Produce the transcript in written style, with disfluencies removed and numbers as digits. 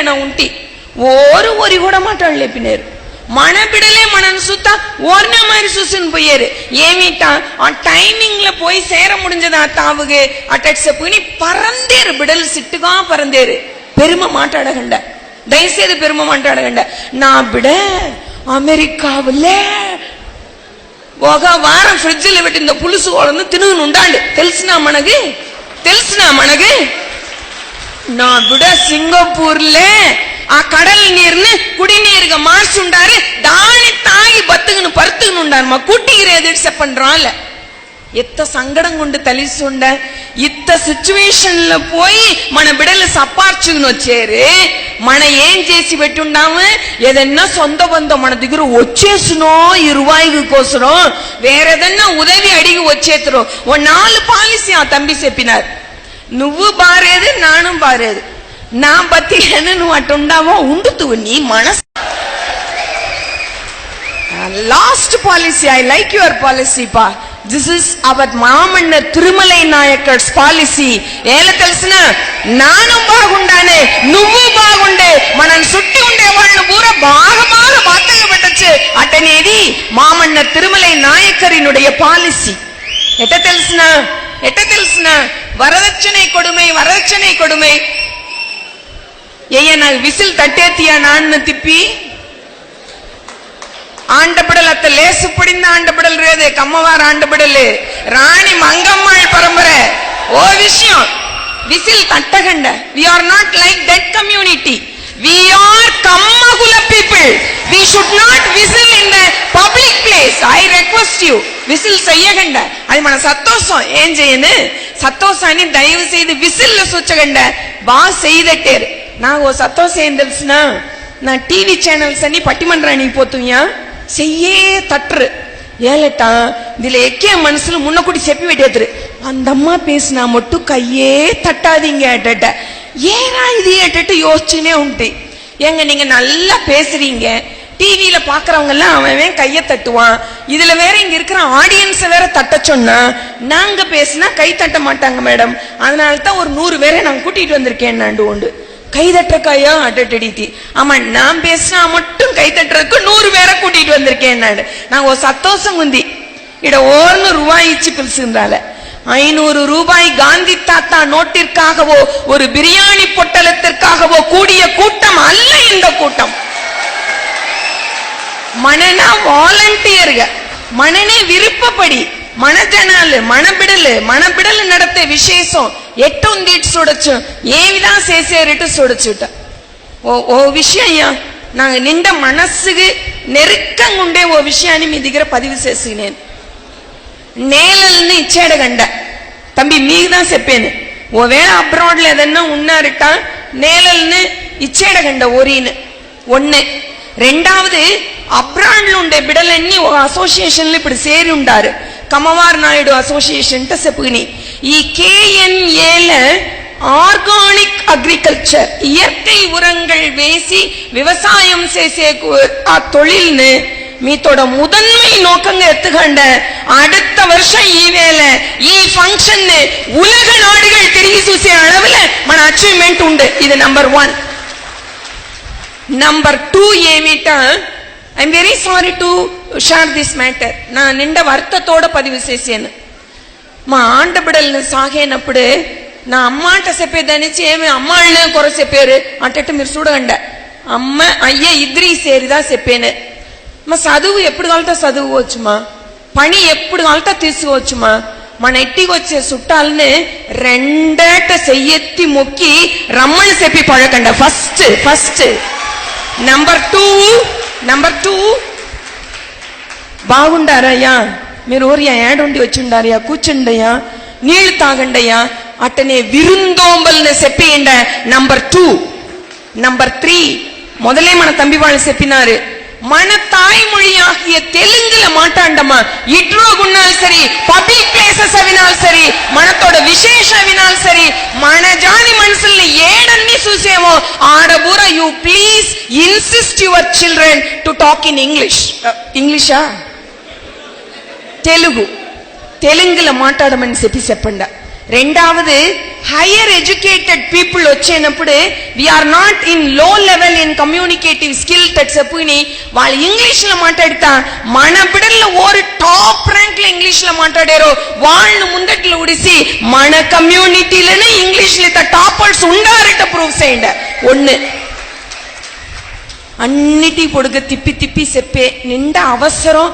నా ఉంటి ఓరి కూడా మాట్లాడలేపినారు. మన బిడలే మనను சுத்தா ஓர்ன மாதிரி சுசுன்னு போயாரு. ஏமிட்டா ஆ டைமிங்ல போய் சேர முடிஞ்சதா தாவுகு அட்டட்ஸ போய் பறந்தேரு பிடல் சிட்டுகா பறந்தேரு. பெருமை மாட்டாடகண்ட, தயவுசெய்து பெருமை மாட்டாடகண்ட. நான் விட அமெரிக்காவில் ఒక వారం ఫ్రిడ్జ్లో పెట్టిన పులుసు వాళ్ళను తినుగుని ఉండాలి. తెలుసునా మనకు నా బిడ సింగపూర్లే ఆ కడల్ నీరుని కుడినీరుగా మార్చుండారు. దాని తాగి బతుకును పరుతుకుని ఉండారు. మా కూட்டிக்கிறேது చెప్పండ్రాల எத்த சங்கடம் கொண்டு தலிசுண்ட இத்த సిచ్యువేషన్ల పోయి మన బిడలు సపార్చుకుని వచ్చారు. మన ఏం చేసి పెట్టుండాము, ఏదన్నా సొంత బంధం మన దగ్గర వచ్చేసునో ఈ రూపాయి కోసరో వేరేదన్నా ఉదవి అడిగి వచ్చేతరు. ఓ 4 పాలసీ ఆ తంబి చెప్పినారు. నువ్వు బారేది నాను బారేది, నా బతికేను నువ్వు అటుండావో ఉండుతువు నీ మనసు. Last policy, I like your policy పా. దిస్ ఇస్ అవర్ మామన్న తిరుమలై నాయకర్స్ పాలసీ. ఏలా తెలిసిన నాను బాగుండానే నువ్వు బాగుండే మనల్ని చుట్టి ఉండే వాళ్ళను కూడా బాగా బాగా పెట్టచ్చు అటనేది మామన్న తిరుమలై నాయకరినుடைய పాలసీ. ఎట తెలిసిన வரதட்சணை கொடுமை ஏய்யா நான் விசில் தட்டேத்தியா நான் திப்பி ஆண்டபிடல் அத்த லேசு பிடிந்த ஆண்டபிடல் ரேது கம்மவார் ஆண்டபிடல் ராணி மங்கம்மாள் பரம்பரை. ஓ விஷயம் whistle தட்டகண்ட. we are not like that community, we are kammagula people, we should not whistle in the public place. I request you whistle செய்யகண்ட. அது మన சத்தோஷம் ఏం చేయను சத்தோஷானி தயவு செய்து விசில்ல சுச்சகண்ட బా செய்தட்டேரு. நான் ఓ சத்தோஷம் ఏం తెలుసునా, நான் டிவி சேனல்ஸ் అన్ని పట్టిమండ్రానికి పోతుయ్యా చెయ్యే తట్టు ஏலட்டா இதுல எக்கே மனசுல முன்னக்கூடி செப்பி விட்டேத்துரு. அந்த அம்மா பேசினா மட்டும் கையே தட்டாதீங்க அட்ட. ஏரா இது எட்டு யோசிச்சுனே உண்டு. ஏங்க நீங்க நல்லா பேசுறீங்க, டிவியில பாக்குறவங்க எல்லாம் அவன் கைய தட்டுவான், இதுல வேற இங்க இருக்கிற ஆடியன்ஸ் வேற தட்ட சொன்னா நாங்க பேசினா கை தட்ட மாட்டாங்க மேடம், அதனாலதான் ஒரு 100 பேரை நான் கூட்டிட்டு வந்திருக்கேன். உண்டு கை தட்டுறக்காயா அட்டடி. ஆமா நான் பேசினா மட்டும் கை தட்டுறதுக்கு 100 பேரை கூட்டிட்டு வந்திருக்கேன். நான் ஒரு சத்தோஷம் குந்தி இட 1 ரூபாய் இச்சு பிரிச்சுன்றால 500 ரூபாய் காந்தி தாத்தா நோட்டிற்காகவோ ஒரு பிரியாணி பொட்டலத்திற்காகவோ கூடிய கூட்டம் அல்ல இந்த கூட்டம். மனனா வாலண்டியர்க, மனனே விருப்பப்படி மனஜனாலு மனபிடல் நடத்த விசேஷம் ఎట్టొందిటి చూడొచ్చు ఏ విధా చేసేరిట్టు చూడొచ్చుట. ఓ విషయం నాకు నిండా మనస్సుకి నెరుక్కంగా ఉండే ఓ విషయాన్ని మీ దగ్గర పదివి చేసి నేను నేలల్ని ఇచ్చాడగండ తంబి మీకుదా చెప్పాను. ఓవేళ అబ్రాడ్ లో ఏదన్నా ఉన్నారట నేలల్ని ఇచ్చాడగండ ఒరీని ఒన్నే. రెండవది అబ్రాడ్ లో ఉండే బిడలన్నీ ఒక అసోసియేషన్ లో ఇప్పుడు చేరి ఉండారు, కమ్మవార్ నాయుడు అసోసియేషన్ చెప్పుకుని. ఈ KNAல ஆர்கானிக் அக்ரிகல்ச்சர் இயற்கை உரங்கள் வேசி விவசாயம் చేసే ఆ தொழில்னு మీతోட முதன்மை நோக்கங்க எத்துக்கண்ட. அடுத்த வருஷம் ఈ వేళ ఈ ఫంక్షన్ உலக நாடுகள் తిరిగి చూసే அளவுல మన అచీవ్మెంట్ ఉండే. ఇది నంబర్ 1. నంబర్ 2 ఏమిటా, I'm very sorry to share this matter. నా నిండా వర్తతోడ పదివి చేసాను. మా ఆండబిడల్ని సాగేనప్పుడు నా అమ్మాట చెప్పేదానిచ్చి ఏమి అమ్మాళ్ళనే కొర చెప్పారు అట్టట్టు మీరు చూడండి. అమ్మ అయ్యే ఇద్దరి సేరిదా చెప్పాను. మా చదువు ఎప్పుడు కావాలతో చదువుకోవచ్చుమా, పని ఎప్పుడు కావాలతో తీసుకోవచ్చుమా. మన ఇంటికి వచ్చే చుట్టాలని రెండేట చెయ్యెత్తి మొక్కి రమ్మని చెప్పి పడకండి. ఫస్ట్ నంబర్ 2 బాగుండారయ్యా మీరు ఊరియా ఏడుండి వచ్చిండారయ్యా కూర్చుండయ్యా నీళ్లు తాగండయ్యా అట్టనే విరుందోంబల్ని చెప్పియండ. నంబర్ 2. నంబర్ 3 முதலே మన தம்பி వాళ్ళు చెప్పినారు, మన தாய்மொழியாகிய தெலுங்குல மாட்டாண்டமா இட்ரோகுன்னாலும் சரி பப்ளிக் பிளேசஸ் అవినాலும் సరి మనతోడ విశేష అవినాலும் సరి మన జాతి మనుషుల్ని ఏడన్ని చూసేమో ఆడబూర you please insist your children to talk in ఇంగ్లీషా తెలుగులో మాట్లాడమని చెప్పండి. రెండవది హైయర్ ఎడ్యుకేటెడ్ పీపుల్ వచ్చేనప్పుడు we are not in low level in communicative skill that చెప్పుని వాళ్ళు ఇంగ్లీష్ లో మాట్లాడతా మన బిడ్డల్లో ఓరు టాప్ ర్యాంక్ లో ఇంగ్లీష్ లో మాట్లాడారో వాళ్ళు ముందట్లో ఉడిసి మన కమ్యూనిటీలోనే ఇంగ్లీష్ లో టాపర్స్ ఉండారట ప్రూవ్ చేయండి. ఒண்ணு అన్నిటి పొడుగు తిప్పి తిప్పి చెప్పే నిండా అవసరం